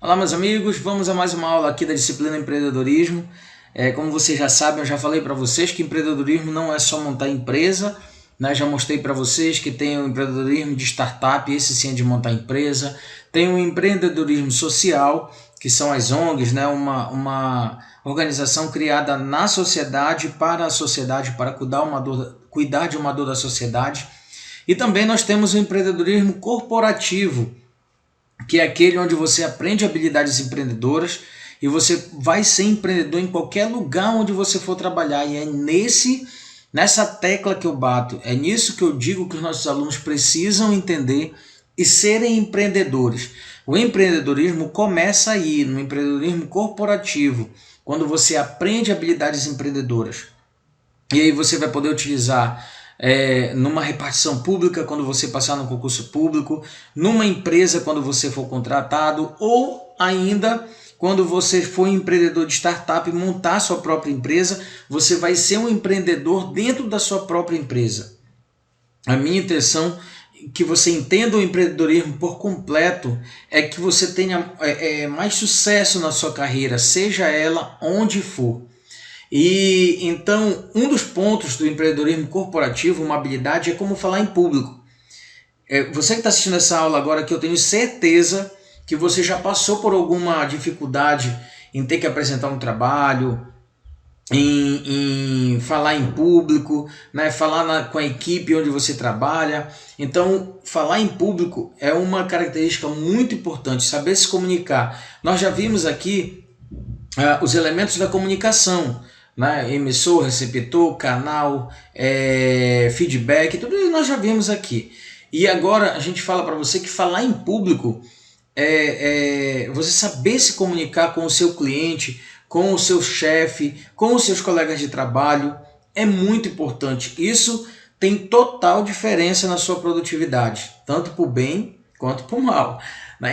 Olá, meus amigos, vamos a mais uma aula aqui da disciplina empreendedorismo. Como vocês já sabem, eu já falei para vocês que empreendedorismo não é só montar empresa, né? Já mostrei para vocês que tem o empreendedorismo de startup, esse sim é de montar empresa. Tem o empreendedorismo social, que são as ONGs, né? Uma organização criada na sociedade, para cuidar de uma dor da sociedade. E também nós temos o empreendedorismo corporativo, que é aquele onde você aprende habilidades empreendedoras e você vai ser empreendedor em qualquer lugar onde você for trabalhar. E é nessa tecla que eu bato, é nisso que eu digo que os nossos alunos precisam entender e serem empreendedores. O empreendedorismo começa aí, no empreendedorismo corporativo, quando você aprende habilidades empreendedoras. E aí você vai poder utilizar numa repartição pública, quando você passar no concurso público, numa empresa, quando você for contratado, ou ainda quando você for empreendedor de startup e montar sua própria empresa, você vai ser um empreendedor dentro da sua própria empresa. A minha intenção é que você entenda o empreendedorismo por completo, é que você tenha mais sucesso na sua carreira, seja ela onde for. E então, um dos pontos do empreendedorismo corporativo, uma habilidade, é como falar em público. Você que está assistindo essa aula agora, que eu tenho certeza que você já passou por alguma dificuldade em ter que apresentar um trabalho, em falar em público, né? Falar com a equipe onde você trabalha. Então, falar em público é uma característica muito importante, saber se comunicar. Nós já vimos aqui os elementos da comunicação, né? Emissor, receptor, canal, feedback, tudo isso nós já vimos aqui. E agora a gente fala para você que falar em público você saber se comunicar com o seu cliente, com o seu chefe, com os seus colegas de trabalho, é muito importante. Isso tem total diferença na sua produtividade, tanto para o bem quanto para o mal.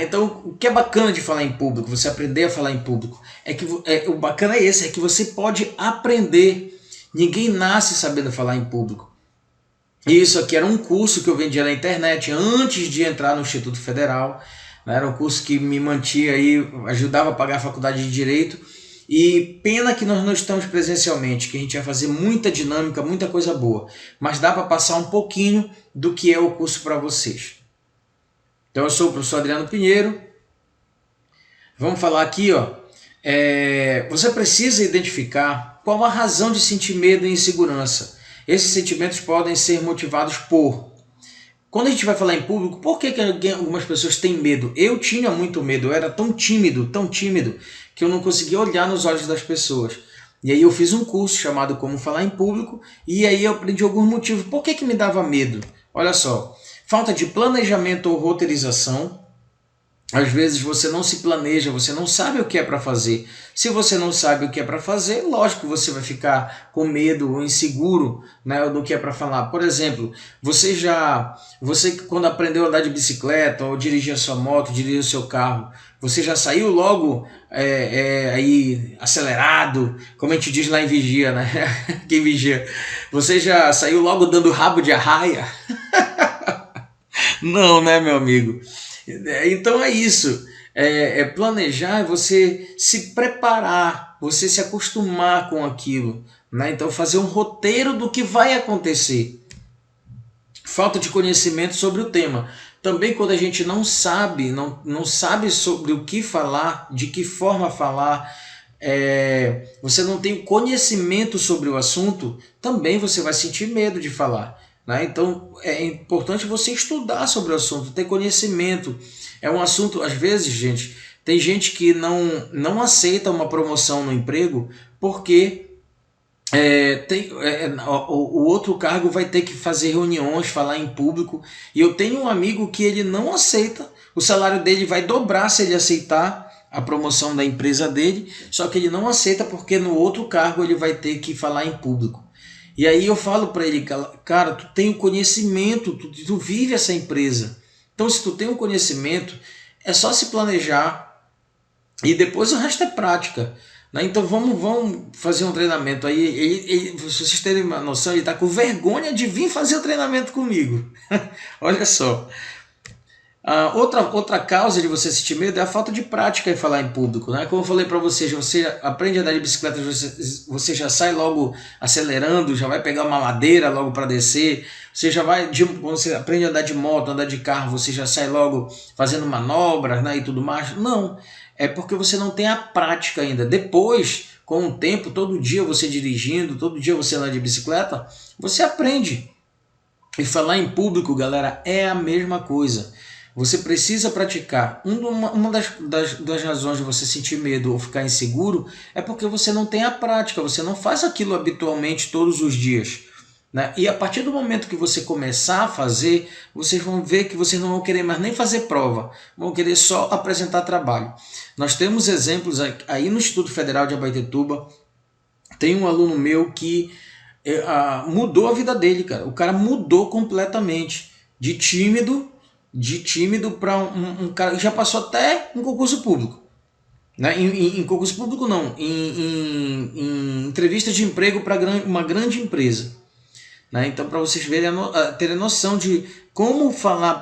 Então, o que é bacana de falar em público, você aprender a falar em público, o bacana é esse, é que você pode aprender. Ninguém nasce sabendo falar em público. Isso aqui era um curso que eu vendia na internet antes de entrar no Instituto Federal. Era um curso que me mantinha aí, ajudava a pagar a faculdade de Direito. E pena que nós não estamos presencialmente, que a gente vai fazer muita dinâmica, muita coisa boa. Mas dá para passar um pouquinho do que é o curso para vocês. Então eu sou o professor Adriano Pinheiro. Vamos falar aqui, você precisa identificar qual a razão de sentir medo e insegurança. Esses sentimentos podem ser motivados por... Quando a gente vai falar em público, por que algumas pessoas têm medo? Eu tinha muito medo, eu era tão tímido, que eu não conseguia olhar nos olhos das pessoas. E aí eu fiz um curso chamado Como Falar em Público, e aí eu aprendi alguns motivos. Por que me dava medo? Olha só, falta de planejamento ou roteirização. Às vezes você não se planeja, você não sabe o que é para fazer. Se você não sabe o que é para fazer, lógico que você vai ficar com medo ou inseguro, né, do que é para falar. Por exemplo, você quando aprendeu a andar de bicicleta ou dirigir a sua moto, dirigir o seu carro, você já saiu logo aí acelerado, como a gente diz lá em Vigia, né? Quem vigia? Você já saiu logo dando rabo de arraia? Não, né, meu amigo? Então é isso, planejar é você se preparar, você se acostumar com aquilo, né? Então fazer um roteiro do que vai acontecer. Falta de conhecimento sobre o tema. Também quando a gente não sabe sobre o que falar, de que forma falar, você não tem conhecimento sobre o assunto, também você vai sentir medo de falar. Então é importante você estudar sobre o assunto, ter conhecimento. É um assunto, às vezes, gente, tem gente que não aceita uma promoção no emprego porque o outro cargo vai ter que fazer reuniões, falar em público. E eu tenho um amigo que ele não aceita, o salário dele vai dobrar se ele aceitar a promoção da empresa dele, só que ele não aceita porque no outro cargo ele vai ter que falar em público. E aí eu falo para ele, cara, tu tem o conhecimento, tu vive essa empresa. Então se tu tem o conhecimento, é só se planejar e depois o resto é prática. Então vamos fazer um treinamento aí. Se vocês terem uma noção, ele está com vergonha de vir fazer o treinamento comigo. Olha só. Outra causa de você sentir medo é a falta de prática em falar em público, né? Como eu falei para vocês, você aprende a andar de bicicleta, você já sai logo acelerando, já vai pegar uma ladeira logo para descer, você já vai, quando você aprende a andar de moto, andar de carro, você já sai logo fazendo manobras, né, e tudo mais. Não, é porque você não tem a prática ainda. Depois, com o tempo, todo dia você dirigindo, todo dia você andando de bicicleta, você aprende. E falar em público, galera, é a mesma coisa. Você precisa praticar. Uma das razões de você sentir medo ou ficar inseguro é porque você não tem a prática, você não faz aquilo habitualmente todos os dias, né? E a partir do momento que você começar a fazer, vocês vão ver que vocês não vão querer mais nem fazer prova, vão querer só apresentar trabalho. Nós temos exemplos aí no Instituto Federal de Abaetetuba. Tem um aluno meu que mudou a vida dele, cara. O cara mudou completamente de tímido para um cara que já passou até em concurso público. Né? Em concurso público não, em entrevista de emprego para uma grande empresa. Né? Então, para vocês verem, terem noção de como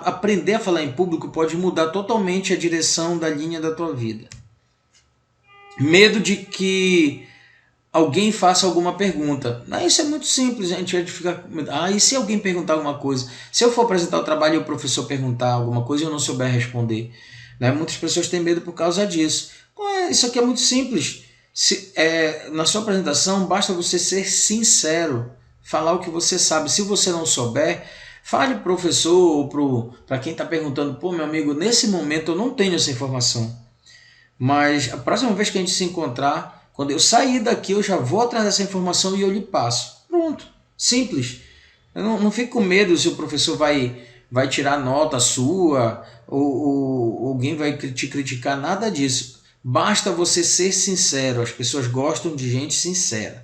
aprender a falar em público pode mudar totalmente a direção da linha da tua vida. Medo de que alguém faça alguma pergunta. Isso é muito simples, a gente vai ficar... e se alguém perguntar alguma coisa? Se eu for apresentar o trabalho e o professor perguntar alguma coisa e eu não souber responder? Né? Muitas pessoas têm medo por causa disso. Isso aqui é muito simples. Na sua apresentação, basta você ser sincero, falar o que você sabe. Se você não souber, fale para o professor ou para quem está perguntando: pô, meu amigo, nesse momento eu não tenho essa informação. Mas a próxima vez que a gente se encontrar, quando eu sair daqui, eu já vou atrás dessa informação e eu lhe passo. Pronto. Simples. Eu não fico com medo se o professor vai tirar nota sua ou alguém vai te criticar, nada disso. Basta você ser sincero. As pessoas gostam de gente sincera.